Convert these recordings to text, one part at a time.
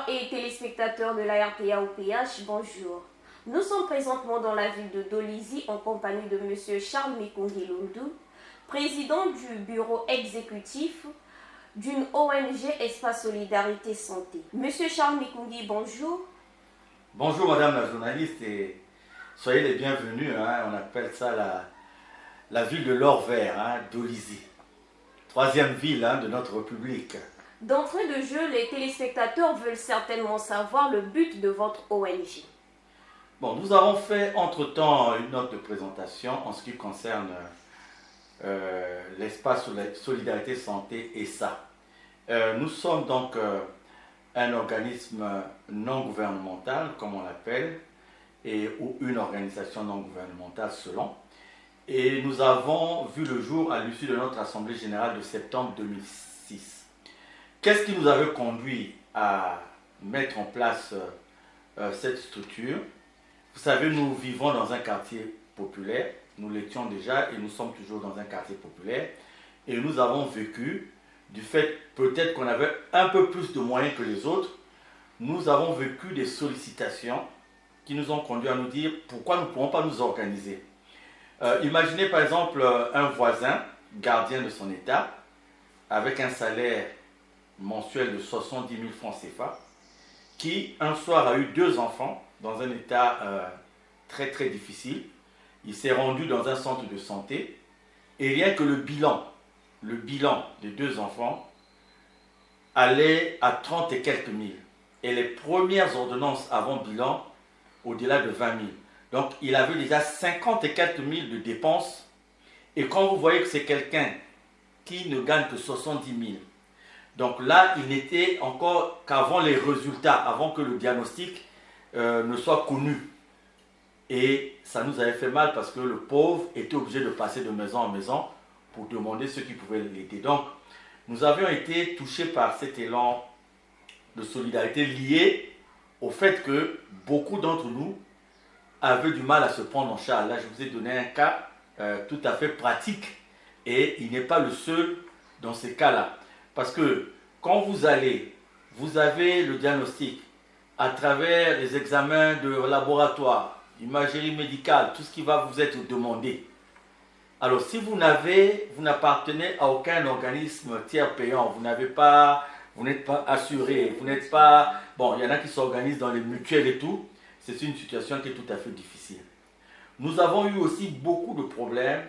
et téléspectateurs de la RTA OPH, bonjour. Nous sommes présentement dans la ville de Dolisie en compagnie de M. Charles Mikungi Lundu, président du bureau exécutif d'une ONG Espace Solidarité Santé. M. Charles Mikungi, bonjour. Bonjour Madame la journaliste et soyez les bienvenus. On appelle ça la ville de l'or vert, Dolisie. Troisième ville de notre République. D'entrée de jeu, les téléspectateurs veulent certainement savoir le but de votre ONG. Bon, nous avons fait entre-temps une note de présentation en ce qui concerne l'espace Solidarité Santé et ça. Nous sommes donc un organisme non gouvernemental, comme on l'appelle, ou une organisation non gouvernementale selon. Et nous avons vu le jour à l'issue de notre Assemblée Générale de septembre 2006. Qu'est-ce qui nous avait conduit à mettre en place cette structure? Vous savez, nous vivons dans un quartier populaire, nous l'étions déjà et nous sommes toujours dans un quartier populaire. Et nous avons vécu, du fait peut-être qu'on avait un peu plus de moyens que les autres, nous avons vécu des sollicitations qui nous ont conduit à nous dire pourquoi nous ne pouvons pas nous organiser. Imaginez par exemple un voisin, gardien de son état, avec un salaire mensuel de 70 000 francs CFA, qui un soir a eu 2 enfants dans un état très très difficile. Il s'est rendu dans un centre de santé et rien que le bilan des 2 enfants allait à 30 et quelques mille. Et les premières ordonnances avant bilan au-delà de 20 000. Donc il avait déjà 50 et quelques mille de dépenses. Et quand vous voyez que c'est quelqu'un qui ne gagne que 70 000, donc là, il n'était encore qu'avant les résultats, avant que le diagnostic ne soit connu. Et ça nous avait fait mal parce que le pauvre était obligé de passer de maison en maison pour demander ceux qui pouvaient l'aider. Donc, nous avions été touchés par cet élan de solidarité lié au fait que beaucoup d'entre nous avaient du mal à se prendre en charge. Là, je vous ai donné un cas tout à fait pratique et il n'est pas le seul dans ces cas-là. Parce que quand vous allez, vous avez le diagnostic à travers les examens de laboratoire, imagerie médicale, tout ce qui va vous être demandé. Alors si vous n'appartenez à aucun organisme tiers payant, vous n'êtes pas assuré, vous n'êtes pas... Bon, il y en a qui s'organisent dans les mutuelles et tout, c'est une situation qui est tout à fait difficile. Nous avons eu aussi beaucoup de problèmes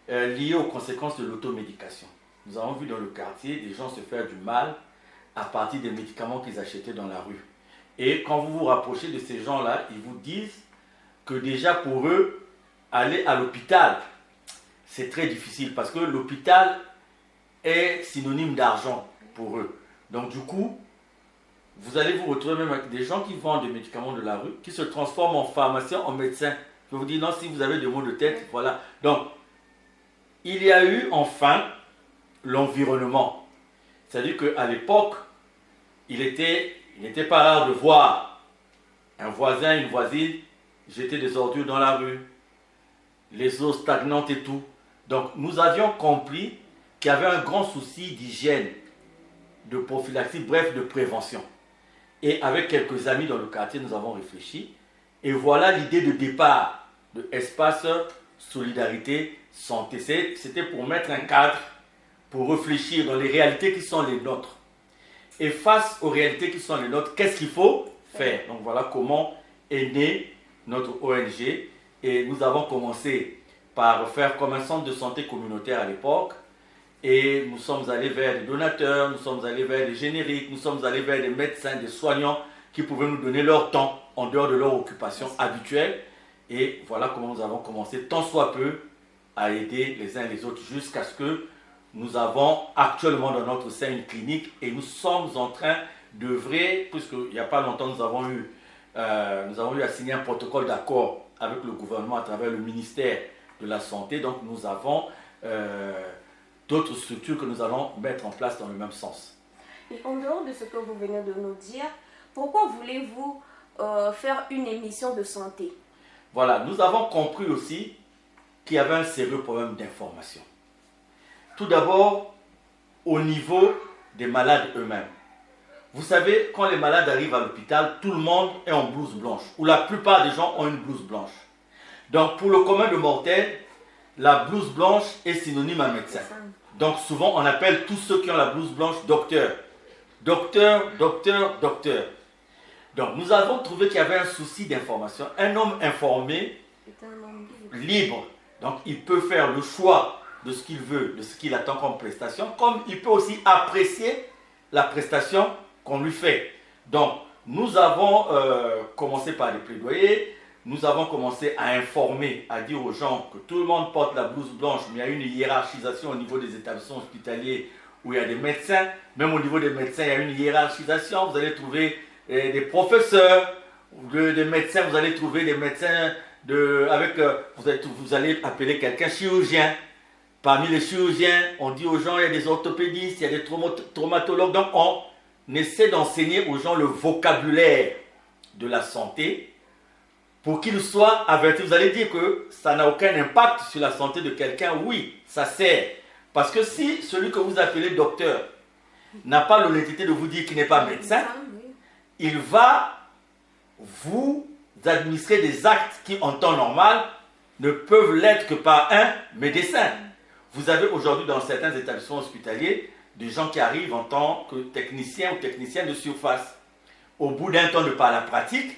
liés aux conséquences de l'automédication. Nous avons vu dans le quartier des gens se faire du mal à partir des médicaments qu'ils achetaient dans la rue. Et quand vous vous rapprochez de ces gens-là, ils vous disent que déjà pour eux, aller à l'hôpital, c'est très difficile parce que l'hôpital est synonyme d'argent pour eux. Donc du coup, vous allez vous retrouver même avec des gens qui vendent des médicaments de la rue, qui se transforment en pharmaciens, en médecins. Je vous dis non, si vous avez des maux de tête, voilà. Donc, il y a eu enfin l'environnement. C'est-à-dire qu'à l'époque, il n'était pas rare de voir un voisin, une voisine jeter des ordures dans la rue, les eaux stagnantes et tout. Donc nous avions compris qu'il y avait un grand souci d'hygiène, de prophylaxie, bref, de prévention. Et avec quelques amis dans le quartier, nous avons réfléchi. Et voilà l'idée de départ de Espace Solidarité Santé. C'était pour mettre un cadre, pour réfléchir dans les réalités qui sont les nôtres. Et face aux réalités qui sont les nôtres, qu'est-ce qu'il faut faire? Donc voilà comment est née notre ONG. Et nous avons commencé par faire comme un centre de santé communautaire à l'époque. Et nous sommes allés vers des donateurs, nous sommes allés vers des génériques, nous sommes allés vers des médecins, des soignants qui pouvaient nous donner leur temps en dehors de leur occupation habituelle. Et voilà comment nous avons commencé, tant soit peu, à aider les uns les autres jusqu'à ce que nous avons actuellement dans notre sein une clinique et nous sommes en train d'œuvrer, puisqu'il n'y a pas longtemps nous avons eu à signer un protocole d'accord avec le gouvernement à travers le ministère de la Santé. Donc nous avons d'autres structures que nous allons mettre en place dans le même sens. Et en dehors de ce que vous venez de nous dire, pourquoi voulez-vous faire une émission de santé? Voilà, nous avons compris aussi qu'il y avait un sérieux problème d'information. Tout d'abord, au niveau des malades eux-mêmes. Vous savez, quand les malades arrivent à l'hôpital, tout le monde est en blouse blanche, ou la plupart des gens ont une blouse blanche. Donc pour le commun de mortels, la blouse blanche est synonyme à médecin. Donc souvent on appelle tous ceux qui ont la blouse blanche docteur. Docteur, docteur, docteur. Donc nous avons trouvé qu'il y avait un souci d'information. Un homme informé, libre, donc il peut faire le choix de ce qu'il veut, de ce qu'il attend comme prestation, comme il peut aussi apprécier la prestation qu'on lui fait. Donc nous avons commencé par des plaidoyers, nous avons commencé à informer, à dire aux gens que tout le monde porte la blouse blanche, mais il y a une hiérarchisation au niveau des établissements hospitaliers où il y a des médecins. Même au niveau des médecins, il y a une hiérarchisation. Vous allez trouver des professeurs, des médecins, vous allez trouver des médecins, vous allez appeler quelqu'un chirurgien. Parmi les chirurgiens, on dit aux gens, il y a des orthopédistes, il y a des traumatologues. Donc on essaie d'enseigner aux gens le vocabulaire de la santé pour qu'ils soient avertis. Vous allez dire que ça n'a aucun impact sur la santé de quelqu'un. Oui, ça sert. Parce que si celui que vous appelez docteur n'a pas l'honnêteté de vous dire qu'il n'est pas médecin, il va vous administrer des actes qui, en temps normal, ne peuvent l'être que par un médecin. Vous avez aujourd'hui dans certains établissements hospitaliers des gens qui arrivent en tant que techniciens ou techniciennes de surface. Au bout d'un temps de par la pratique,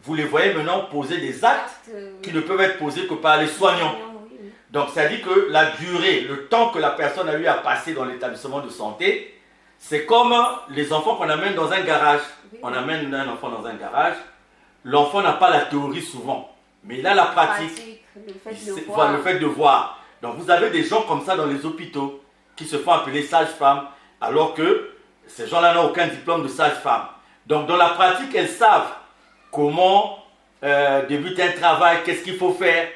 vous les voyez maintenant poser des actes qui ne peuvent être posés que par les soignants. Donc, ça dit que la durée, le temps que la personne a eu à passer dans l'établissement de santé, c'est comme les enfants qu'on amène dans un garage. On amène un enfant dans un garage, l'enfant n'a pas la théorie souvent, mais il a la pratique. Le fait de voir. Donc, vous avez des gens comme ça dans les hôpitaux qui se font appeler sages-femmes, alors que ces gens-là n'ont aucun diplôme de sage-femme. Donc, dans la pratique, elles savent comment débuter un travail, qu'est-ce qu'il faut faire.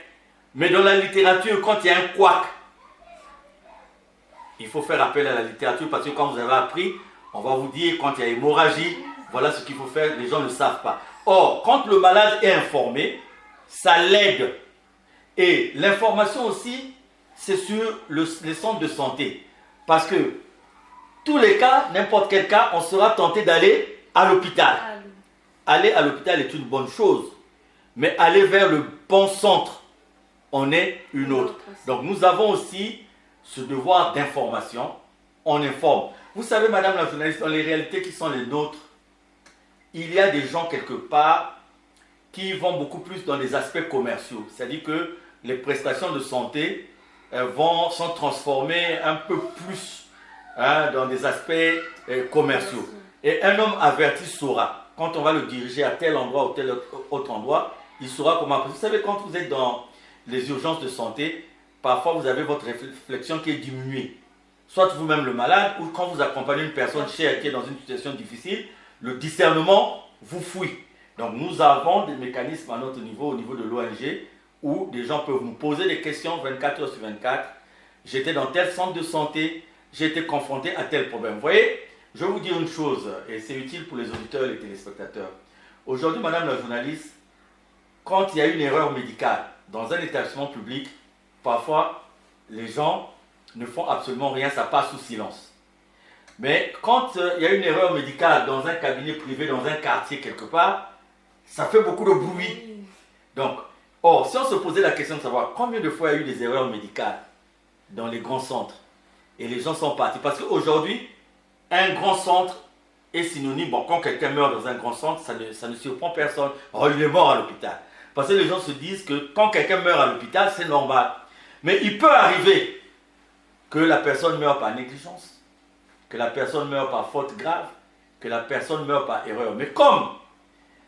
Mais dans la littérature, quand il y a un couac, il faut faire appel à la littérature parce que quand vous avez appris, on va vous dire quand il y a hémorragie, voilà ce qu'il faut faire, les gens ne savent pas. Or, quand le malade est informé, ça l'aide. Et l'information aussi, c'est sur les centres de santé. Parce que tous les cas, n'importe quel cas, on sera tenté d'aller à l'hôpital. Aller à l'hôpital est une bonne chose, mais aller vers le bon centre en est une autre. Donc nous avons aussi ce devoir d'information. On informe. Vous savez, madame la journaliste, dans les réalités qui sont les nôtres, il y a des gens quelque part qui vont beaucoup plus dans les aspects commerciaux. C'est-à-dire que les prestations de santé sont transformées un peu plus dans des aspects commerciaux. Et un homme averti saura, quand on va le diriger à tel endroit ou tel autre endroit, il saura comment. Vous savez, quand vous êtes dans les urgences de santé, parfois vous avez votre réflexion qui est diminuée. Soit vous-même le malade, ou quand vous accompagnez une personne chère qui est dans une situation difficile, le discernement vous fouille. Donc nous avons des mécanismes à notre niveau, au niveau de l'ONG, où des gens peuvent nous poser des questions 24 heures sur 24. J'étais dans tel centre de santé, j'ai été confronté à tel problème. Vous voyez, je vais vous dire une chose, et c'est utile pour les auditeurs et les téléspectateurs. Aujourd'hui, madame la journaliste, quand il y a une erreur médicale dans un établissement public, parfois les gens ne font absolument rien, ça passe sous silence. Mais quand il y a une erreur médicale dans un cabinet privé, dans un quartier quelque part, ça fait beaucoup de bruit. Donc, si on se posait la question de savoir combien de fois il y a eu des erreurs médicales dans les grands centres, et les gens sont partis, parce qu'aujourd'hui, un grand centre est synonyme, quand quelqu'un meurt dans un grand centre, ça ne surprend personne. Il est mort à l'hôpital. Parce que les gens se disent que quand quelqu'un meurt à l'hôpital, c'est normal. Mais il peut arriver que la personne meure par négligence, que la personne meure par faute grave, que la personne meure par erreur. Mais comme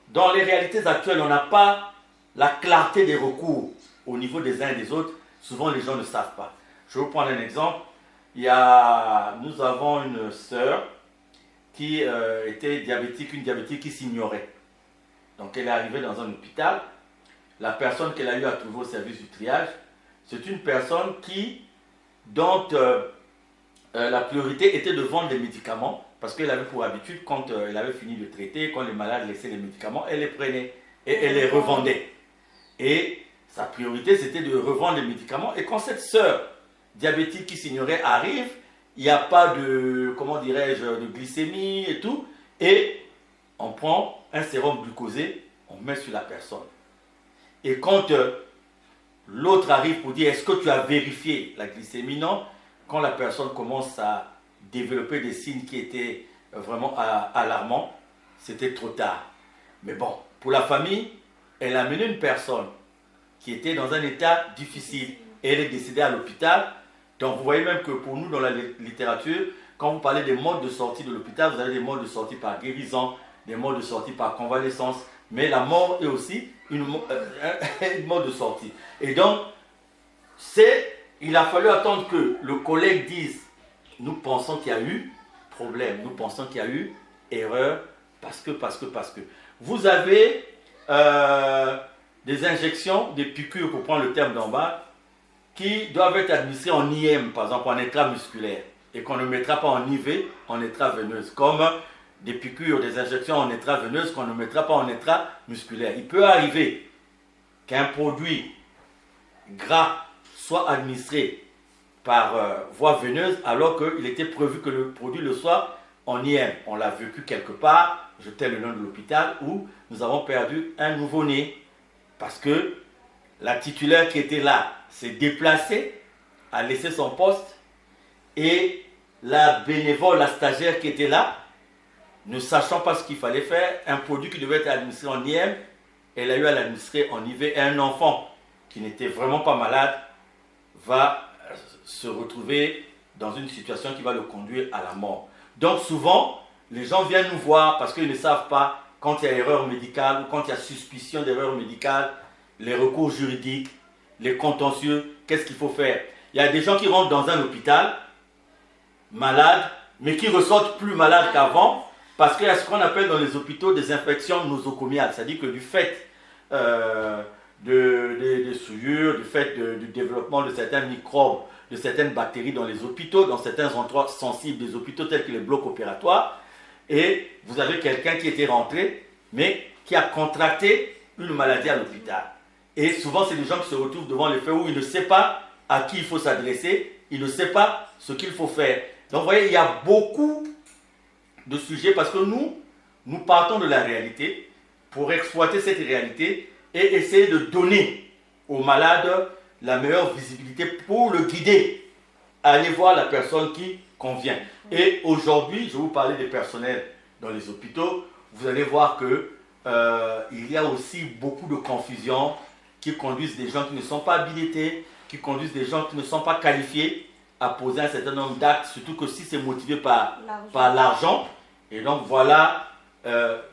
dans les réalités actuelles, on n'a pas la clarté des recours au niveau des uns et des autres, souvent les gens ne savent pas. Je vais vous prendre un exemple. Nous avons une sœur qui était diabétique, une diabétique qui s'ignorait. Donc elle est arrivée dans un hôpital. La personne qu'elle a eu à trouver au service du triage, c'est une personne dont la priorité était de vendre des médicaments, parce qu'elle avait pour habitude, quand elle avait fini de traiter, quand les malades laissaient les médicaments, elle les prenait et elle les revendait. Et sa priorité, c'était de revendre les médicaments. Et quand cette sœur diabétique qui s'ignorait arrive, il n'y a pas de, de glycémie et tout, Et on prend un sérum glucosé, on met sur la personne. Et quand l'autre arrive pour dire est-ce que tu as vérifié la glycémie, non, quand la personne commence à développer des signes qui étaient vraiment alarmants, c'était trop tard. Mais bon, pour la famille, elle a amené une personne qui était dans un état difficile et elle est décédée à l'hôpital. Donc vous voyez même que pour nous dans la littérature, quand vous parlez des modes de sortie de l'hôpital, vous avez des modes de sortie par guérison, des modes de sortie par convalescence, mais la mort est aussi une mode de sortie. Et donc, il a fallu attendre que le collègue dise nous pensons qu'il y a eu problème, nous pensons qu'il y a eu erreur, parce que. Vous avez des injections, des piqûres, pour prendre le terme d'en bas, qui doivent être administrées en IM, par exemple en intramusculaire, et qu'on ne mettra pas en IV, en intraveineuse, comme des piqûres, des injections en intraveineuse qu'on ne mettra pas en intramusculaire. Il peut arriver qu'un produit gras soit administré par voie veineuse alors qu'il était prévu que le produit le soit en IM. On l'a vécu quelque part, je tais le nom de l'hôpital, où nous avons perdu un nouveau-né parce que la titulaire qui était là s'est déplacée, a laissé son poste et la bénévole, la stagiaire qui était là, ne sachant pas ce qu'il fallait faire, un produit qui devait être administré en IM, elle a eu à l'administrer en IV et un enfant qui n'était vraiment pas malade va se retrouver dans une situation qui va le conduire à la mort. Donc souvent, les gens viennent nous voir parce qu'ils ne savent pas quand il y a erreur médicale ou quand il y a suspicion d'erreur médicale, les recours juridiques, les contentieux, qu'est-ce qu'il faut faire? Il y a des gens qui rentrent dans un hôpital malades, mais qui ressortent plus malades qu'avant parce qu'il y a ce qu'on appelle dans les hôpitaux des infections nosocomiales, c'est-à-dire que du fait des souillures, du fait du développement de certains microbes, de certaines bactéries dans les hôpitaux, dans certains endroits sensibles des hôpitaux tels que les blocs opératoires, et vous avez quelqu'un qui était rentré, mais qui a contracté une maladie à l'hôpital. Et souvent, c'est des gens qui se retrouvent devant les faits où ils ne savent pas à qui il faut s'adresser, ils ne savent pas ce qu'il faut faire. Donc, vous voyez, il y a beaucoup de sujets parce que nous partons de la réalité pour exploiter cette réalité et essayer de donner aux malades la meilleure visibilité pour le guider à aller voir la personne qui convient. Et aujourd'hui, je vais vous parler des personnels dans les hôpitaux. Vous allez voir que il y a aussi beaucoup de confusion qui conduisent des gens qui ne sont pas habilités, qui conduisent des gens qui ne sont pas qualifiés à poser un certain nombre d'actes, surtout que si c'est motivé par l'argent. Et donc voilà,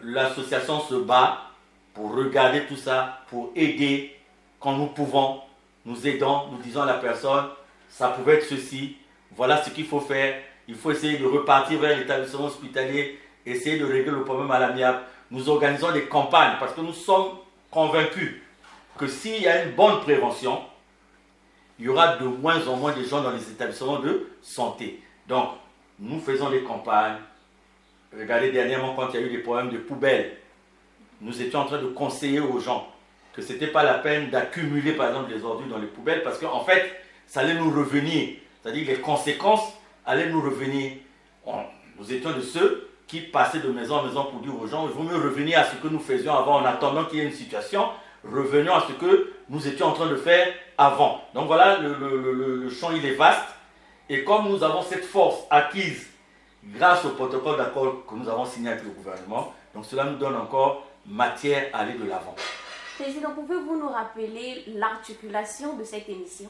l'association se bat pour regarder tout ça, pour aider quand nous pouvons, nous aidons, nous disons à la personne, ça pouvait être ceci, voilà ce qu'il faut faire, il faut essayer de repartir vers l'établissement hospitalier, essayer de régler le problème à l'amiable. Nous organisons des campagnes parce que nous sommes convaincus que s'il y a une bonne prévention, il y aura de moins en moins de gens dans les établissements de santé. Donc, nous faisons des campagnes. Regardez dernièrement quand il y a eu des problèmes de poubelles, nous étions en train de conseiller aux gens que ce n'était pas la peine d'accumuler par exemple les ordures dans les poubelles parce qu'en fait, ça allait nous revenir. C'est-à-dire que les conséquences allaient nous revenir. Nous étions de ceux qui passaient de maison en maison pour dire aux gens, il vaut mieux revenir à ce que nous faisions avant en attendant qu'il y ait une situation. Revenons à ce que nous étions en train de faire avant. Donc voilà, le champ il est vaste. Et comme nous avons cette force acquise grâce au protocole d'accord que nous avons signé avec le gouvernement, donc cela nous donne encore matière à aller de l'avant. Président, pouvez-vous nous rappeler l'articulation de cette émission?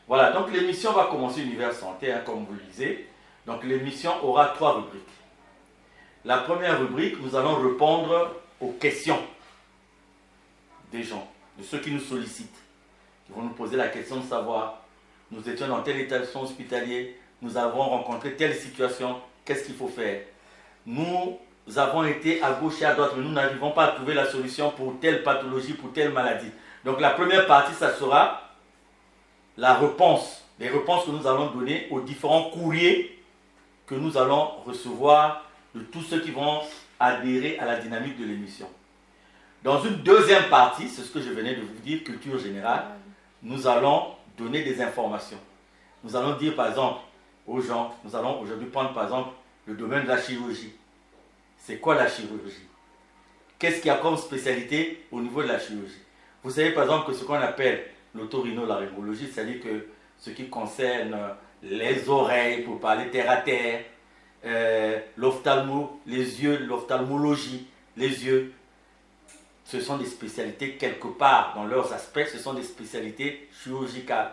Voilà, donc l'émission va commencer Univers Santé, hein, comme vous le disiez. Donc l'émission aura 3 rubriques. La première rubrique, nous allons répondre aux questions des gens, de ceux qui nous sollicitent, qui vont nous poser la question de savoir, nous étions dans tel établissement hospitalier, nous avons rencontré telle situation, qu'est-ce qu'il faut faire? Nous avons été à gauche et à droite, mais nous n'arrivons pas à trouver la solution pour telle pathologie, pour telle maladie. Donc la première partie, ça sera la réponse, les réponses que nous allons donner aux différents courriers que nous allons recevoir de tous ceux qui vont adhérer à la dynamique de l'émission. Dans une deuxième partie, c'est ce que je venais de vous dire, culture générale, nous allons donner des informations. Nous allons dire par exemple aux gens, nous allons aujourd'hui prendre par exemple le domaine de la chirurgie. C'est quoi la chirurgie? Qu'est-ce qu'il y a comme spécialité au niveau de la chirurgie? Vous savez par exemple que ce qu'on appelle l'otorhinolaryngologie, c'est-à-dire que ce qui concerne les oreilles, pour parler terre à terre, l'ophtalmo, les yeux, l'ophtalmologie, les yeux, ce sont des spécialités quelque part dans leurs aspects, ce sont des spécialités chirurgicales.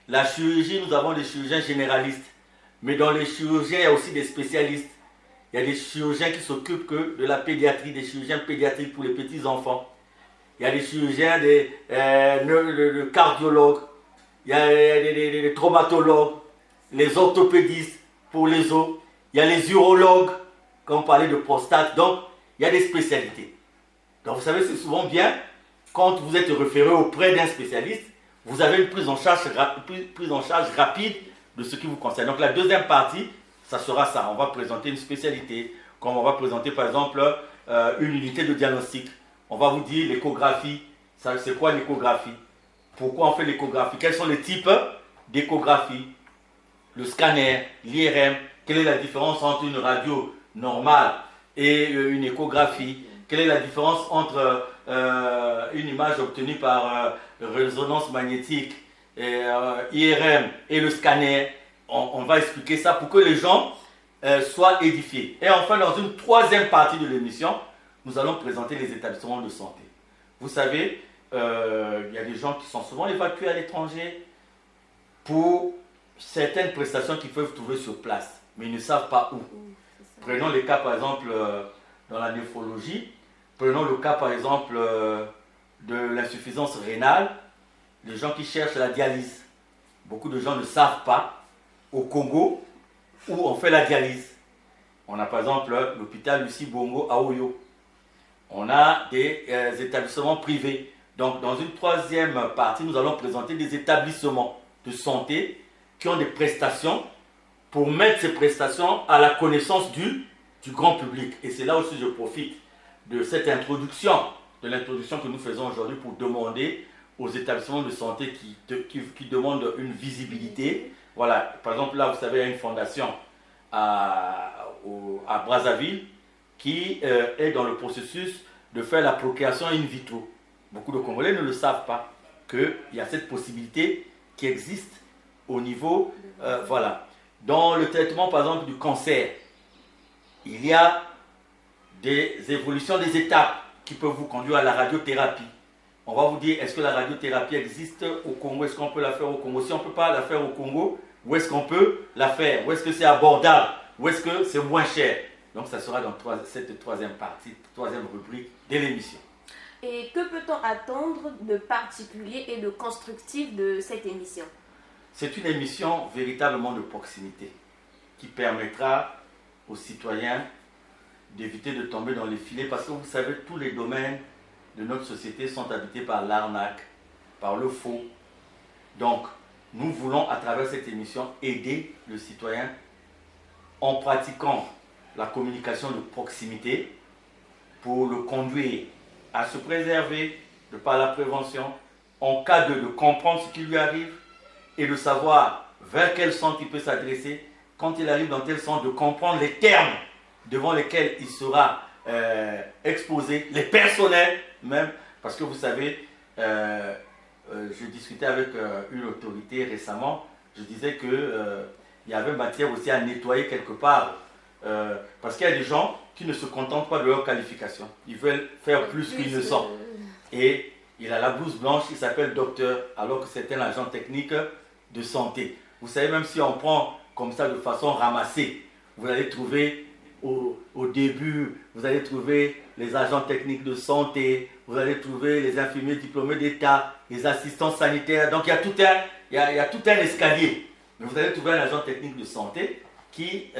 La chirurgie, nous avons des chirurgiens généralistes, mais dans les chirurgiens, il y a aussi des spécialistes. Il y a des chirurgiens qui s'occupent que de la pédiatrie, des chirurgiens pédiatriques pour les petits enfants. Il y a des chirurgiens, des cardiologues, il y a des traumatologues, les orthopédistes pour les os, il y a les urologues, quand on parlait de prostate. Donc, il y a des spécialités. Donc, vous savez, c'est souvent bien, quand vous êtes référé auprès d'un spécialiste, vous avez une prise en charge rapide de ce qui vous concerne. Donc, la deuxième partie, ça sera ça. On va présenter une spécialité, comme on va présenter, par exemple, une unité de diagnostic. On va vous dire l'échographie. C'est quoi l'échographie? Pourquoi on fait l'échographie? Quels sont les types d'échographie? Le scanner, l'IRM. Quelle est la différence entre une radio normale et une échographie? Quelle est la différence entre une image obtenue par résonance magnétique, IRM et le scanner? On va expliquer ça pour que les gens soient édifiés. Et enfin, dans une troisième partie de l'émission, nous allons présenter les établissements de santé. Vous savez, il y a des gens qui sont souvent évacués à l'étranger pour certaines prestations qu'ils peuvent trouver sur place, mais ils ne savent pas où. Prenons les cas, par exemple, dans la néphrologie. Prenons le cas, par exemple, de l'insuffisance rénale. Les gens qui cherchent la dialyse. Beaucoup de gens ne savent pas au Congo où on fait la dialyse. On a par exemple l'hôpital Lucie Bongo à Oyo. On a des établissements privés. Donc dans une troisième partie, nous allons présenter des établissements de santé qui ont des prestations pour mettre ces prestations à la connaissance du grand public. Et c'est là aussi je profite de cette introduction, de l'introduction que nous faisons aujourd'hui pour demander aux établissements de santé qui demandent une visibilité. Voilà, par exemple là vous savez il y a une fondation à Brazzaville qui est dans le processus de faire la procréation in vitro. Beaucoup de Congolais ne le savent pas, qu'il y a cette possibilité qui existe au niveau, voilà. Dans le traitement par exemple du cancer, il y a des évolutions, des étapes qui peuvent vous conduire à la radiothérapie. On va vous dire, est-ce que la radiothérapie existe au Congo? Est-ce qu'on peut la faire au Congo? Si on ne peut pas la faire au Congo, où est-ce qu'on peut la faire? Où est-ce que c'est abordable? Où est-ce que c'est moins cher? Donc ça sera dans cette troisième partie, troisième rubrique de l'émission. Et que peut-on attendre de particulier et de constructif de cette émission? C'est une émission véritablement de proximité qui permettra aux citoyens d'éviter de tomber dans les filets parce que vous savez, tous les domaines de notre société sont habités par l'arnaque, par le faux. Donc, nous voulons à travers cette émission aider le citoyen en pratiquant la communication de proximité pour le conduire à se préserver de par la prévention en cas de comprendre ce qui lui arrive et de savoir vers quel centre il peut s'adresser quand il arrive dans tel centre, de comprendre les termes devant lesquels il sera exposé, les personnels même, parce que vous savez, je discutais avec une autorité récemment, je disais que il y avait matière aussi à nettoyer quelque part, parce qu'il y a des gens qui ne se contentent pas de leur qualification, ils veulent faire plus qu'ils ne sont. Et il a la blouse blanche, il s'appelle docteur, alors que c'est un agent technique de santé. Vous savez, même si on prend comme ça de façon ramassée, vous allez trouver au début, vous allez trouver les agents techniques de santé, vous allez trouver les infirmiers diplômés d'État, les assistants sanitaires. Donc il y a tout un escalier. Mais vous allez trouver un agent technique de santé qui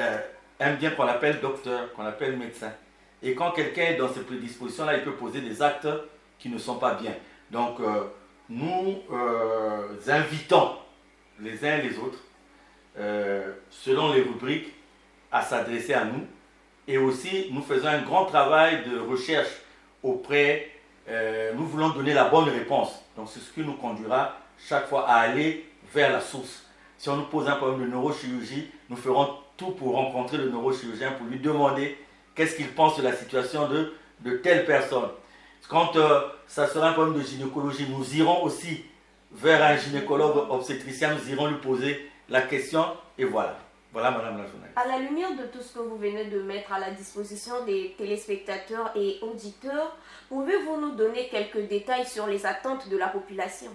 aime bien qu'on l'appelle docteur, qu'on l'appelle médecin. Et quand quelqu'un est dans ces prédispositions-là, il peut poser des actes qui ne sont pas bien. Donc nous invitons les uns et les autres, selon les rubriques, à s'adresser à nous. Et aussi, nous faisons un grand travail de recherche auprès, nous voulons donner la bonne réponse. Donc c'est ce qui nous conduira chaque fois à aller vers la source. Si on nous pose un problème de neurochirurgie, nous ferons tout pour rencontrer le neurochirurgien, pour lui demander qu'est-ce qu'ils pensent de la situation de telle personne. Quand ça sera un problème de gynécologie, nous irons aussi vers un gynécologue obstétricien, nous irons lui poser la question et voilà. Voilà, madame la journaliste. À la lumière de tout ce que vous venez de mettre à la disposition des téléspectateurs et auditeurs, pouvez-vous nous donner quelques détails sur les attentes de la population?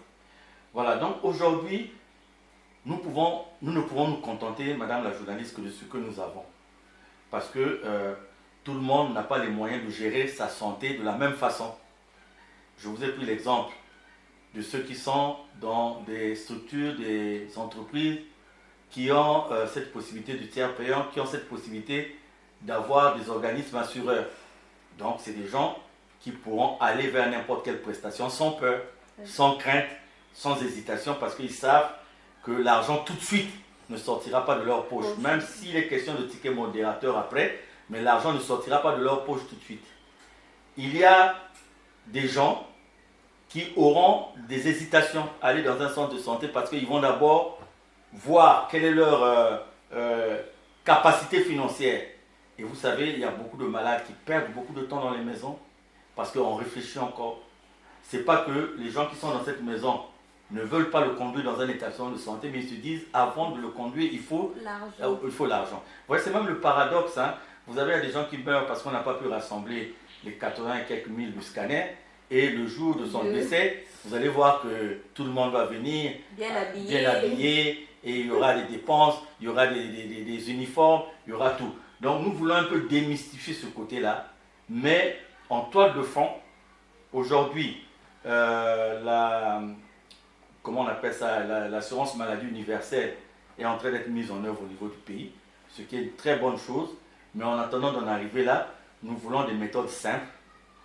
Voilà, donc aujourd'hui, nous ne pouvons nous contenter, madame la journaliste, que de ce que nous avons. Parce que tout le monde n'a pas les moyens de gérer sa santé de la même façon. Je vous ai pris l'exemple de ceux qui sont dans des structures, des entreprises qui ont cette possibilité du tiers payant, qui ont cette possibilité d'avoir des organismes assureurs. Donc, c'est des gens qui pourront aller vers n'importe quelle prestation sans peur, sans crainte, sans hésitation, parce qu'ils savent que l'argent tout de suite ne sortira pas de leur poche, même s'il est question de ticket modérateur après, mais l'argent ne sortira pas de leur poche tout de suite. Il y a des gens qui auront des hésitations à aller dans un centre de santé parce qu'ils vont d'abord voir quelle est leur capacité financière. Et vous savez, il y a beaucoup de malades qui perdent beaucoup de temps dans les maisons parce qu'on réfléchit encore. Ce n'est pas que les gens qui sont dans cette maison ne veulent pas le conduire dans un établissement de santé, mais ils se disent, avant de le conduire, il faut l'argent. Voilà, c'est même le paradoxe. Hein. Vous avez des gens qui meurent parce qu'on n'a pas pu rassembler les 80 et quelques mille du scanner. Et le jour de son décès, vous allez voir que tout le monde va venir bien habillé, et il y aura des dépenses, il y aura des uniformes, il y aura tout. Donc nous voulons un peu démystifier ce côté-là, mais en toile de fond, aujourd'hui, comment on appelle ça, l'assurance maladie universelle est en train d'être mise en œuvre au niveau du pays, ce qui est une très bonne chose, mais en attendant d'en arriver là, nous voulons des méthodes simples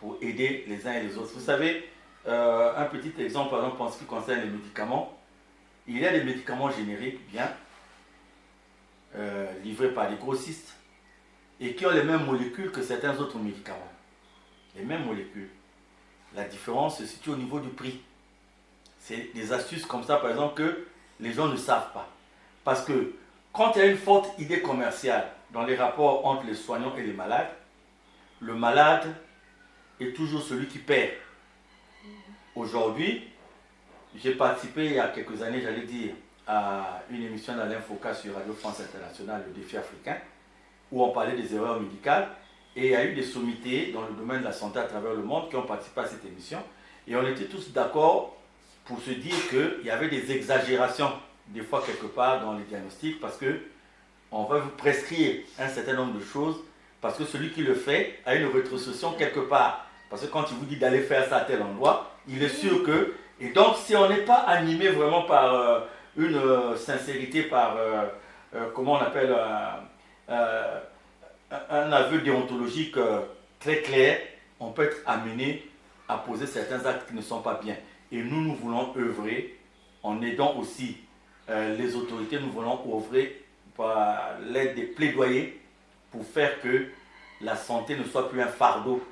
pour aider les uns et les autres. Vous savez, un petit exemple, par exemple, en ce qui concerne les médicaments, il y a des médicaments génériques, bien, livrés par des grossistes, et qui ont les mêmes molécules que certains autres médicaments. Les mêmes molécules. La différence se situe au niveau du prix. C'est des astuces comme ça, par exemple, que les gens ne savent pas. Parce que quand il y a une forte idée commerciale dans les rapports entre les soignants et les malades, le malade est toujours celui qui perd. Aujourd'hui, j'ai participé il y a quelques années, j'allais dire, à une émission d'Alain Foucault sur Radio France Internationale, le défi africain, où on parlait des erreurs médicales. Et il y a eu des sommités dans le domaine de la santé à travers le monde qui ont participé à cette émission. Et on était tous d'accord pour se dire qu'il y avait des exagérations, des fois quelque part, dans les diagnostics, parce qu'on va vous prescrire un certain nombre de choses, parce que celui qui le fait a une rétrocession quelque part. Parce que quand il vous dit d'aller faire ça à tel endroit, il est sûr que... Et donc, si on n'est pas animé vraiment par une sincérité, par, comment on appelle, un aveu déontologique très clair, on peut être amené à poser certains actes qui ne sont pas bien. Et nous voulons œuvrer en aidant aussi les autorités, nous voulons œuvrer par l'aide des plaidoyers pour faire que la santé ne soit plus un fardeau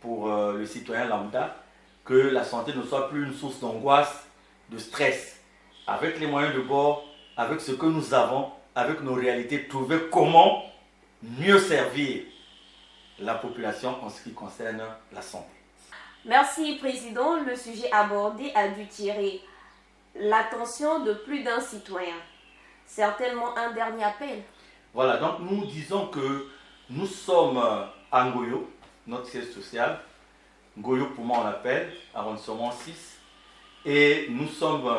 pour le citoyen lambda, que la santé ne soit plus une source d'angoisse, de stress. Avec les moyens de bord, avec ce que nous avons, avec nos réalités, trouver comment mieux servir la population en ce qui concerne la santé. Merci, Président. Le sujet abordé a dû tirer l'attention de plus d'un citoyen. Certainement un dernier appel. Voilà, donc nous disons que nous sommes à Ngoyo, notre siège social. Ngoyo, pour moi, on l'appelle, arrondissement 6. Et nous sommes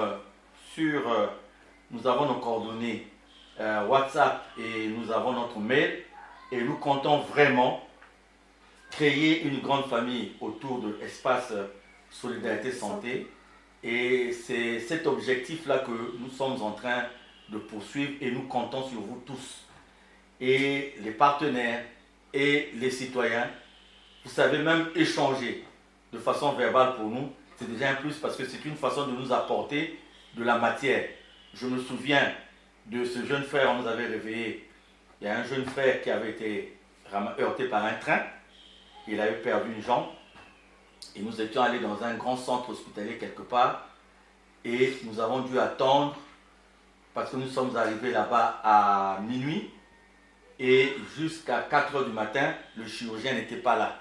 nous avons nos coordonnées WhatsApp et nous avons notre mail. Et nous comptons vraiment créer une grande famille autour de l'espace Solidarité Santé. Et c'est cet objectif-là que nous sommes en train de poursuivre et nous comptons sur vous tous. Et les partenaires et les citoyens, vous savez, même échanger de façon verbale pour nous, c'est déjà un plus parce que c'est une façon de nous apporter de la matière. Je me souviens de ce jeune frère, on nous avait réveillé. Il y a un jeune frère qui avait été heurté par un train. Il avait perdu une jambe. Et nous étions allés dans un grand centre hospitalier quelque part. Et nous avons dû attendre parce que nous sommes arrivés là-bas à minuit. et jusqu'à 4 heures du matin, le chirurgien n'était pas là.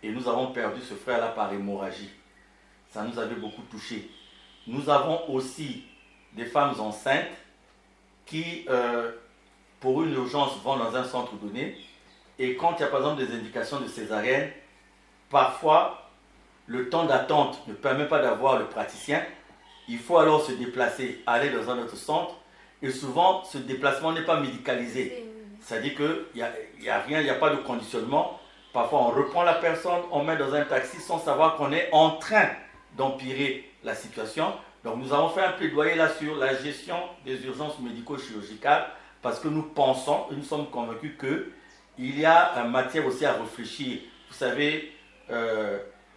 Et nous avons perdu ce frère-là par hémorragie. Ça nous avait beaucoup touché. Nous avons aussi des femmes enceintes qui, pour une urgence, vont dans un centre donné. Et quand il y a par exemple des indications de césarienne, parfois, le temps d'attente ne permet pas d'avoir le praticien. Il faut alors se déplacer, aller dans un autre centre. Et souvent, ce déplacement n'est pas médicalisé. C'est-à-dire qu'il n'y a rien, il n'y a pas de conditionnement. Parfois, on reprend la personne, on met dans un taxi sans savoir qu'on est en train d'empirer la situation. Donc, nous avons fait un plaidoyer là sur la gestion des urgences médico-chirurgicales parce que nous pensons, et nous sommes convaincus qu'il y a matière aussi à réfléchir. Vous savez,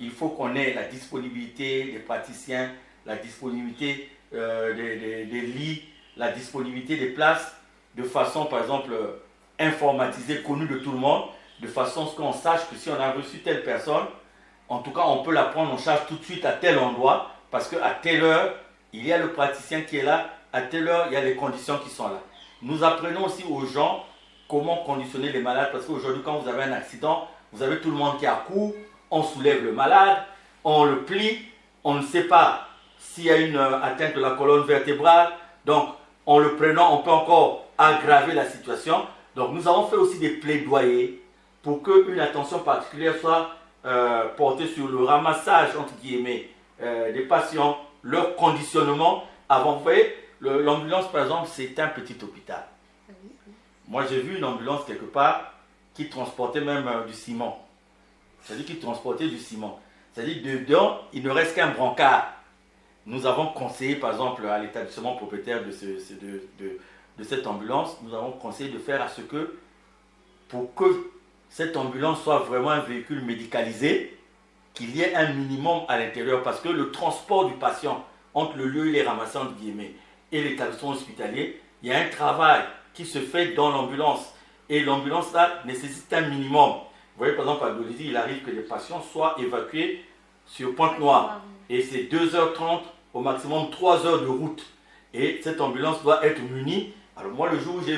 il faut qu'on ait la disponibilité des praticiens, la disponibilité des lits, la disponibilité des places, de façon, par exemple, informatisée, connue de tout le monde, de façon à ce qu'on sache que si on a reçu telle personne, en tout cas, on peut la prendre en charge tout de suite à tel endroit, parce qu'à telle heure, il y a le praticien qui est là, à telle heure, il y a les conditions qui sont là. Nous apprenons aussi aux gens comment conditionner les malades, parce qu'aujourd'hui, quand vous avez un accident, vous avez tout le monde qui accourt, on soulève le malade, on le plie, on ne sait pas s'il y a une atteinte de la colonne vertébrale, donc en le prenant, on peut encore aggraver la situation. Donc nous avons fait aussi des plaidoyers pour qu'une attention particulière soit portée sur le ramassage, entre guillemets, des patients, leur conditionnement. Avant, vous voyez, l'ambulance, par exemple, c'est un petit hôpital. Moi, j'ai vu une ambulance quelque part qui transportait même du ciment. C'est-à-dire qu'il transportait du ciment. C'est-à-dire dedans, il ne reste qu'un brancard. Nous avons conseillé, par exemple, à l'établissement propriétaire de cette ambulance, nous avons conseillé de faire à ce que, pour que cette ambulance soit vraiment un véhicule médicalisé, qu'il y ait un minimum à l'intérieur, parce que le transport du patient entre le lieu où il est ramassé, entre guillemets, et l'établissement hospitalier, il y a un travail qui se fait dans l'ambulance. Et l'ambulance, là, nécessite un minimum. Vous voyez, par exemple, à Dolisie, il arrive que les patients soient évacués sur Pointe-Noire. Et c'est 2h30, au maximum 3 heures de route. Et cette ambulance doit être munie. Alors moi, le jour où j'ai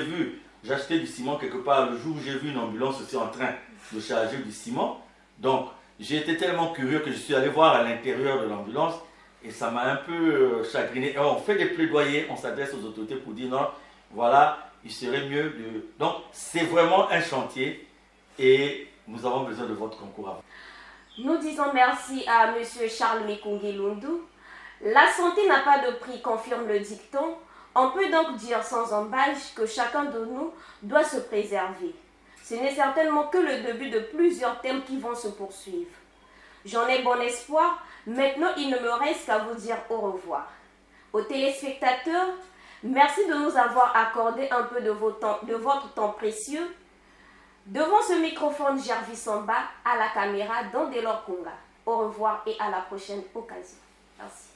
acheté du ciment quelque part, le jour où j'ai vu une ambulance aussi en train de charger du ciment, donc j'ai été tellement curieux que je suis allé voir à l'intérieur de l'ambulance et ça m'a un peu chagriné. Et on fait des plaidoyers, on s'adresse aux autorités pour dire non, voilà, il serait mieux de... Donc c'est vraiment un chantier et nous avons besoin de votre concours. Nous disons merci à M. Charles Mikungi Lundu. La santé n'a pas de prix, confirme le dicton. On peut donc dire sans embâche que chacun de nous doit se préserver. Ce n'est certainement que le début de plusieurs thèmes qui vont se poursuivre. J'en ai bon espoir. Maintenant, il ne me reste qu'à vous dire au revoir. Aux téléspectateurs, merci de nous avoir accordé un peu de votre temps précieux. Devant ce microphone, Gervais Samba, à la caméra, dans Delors Conga. Au revoir et à la prochaine occasion. Merci.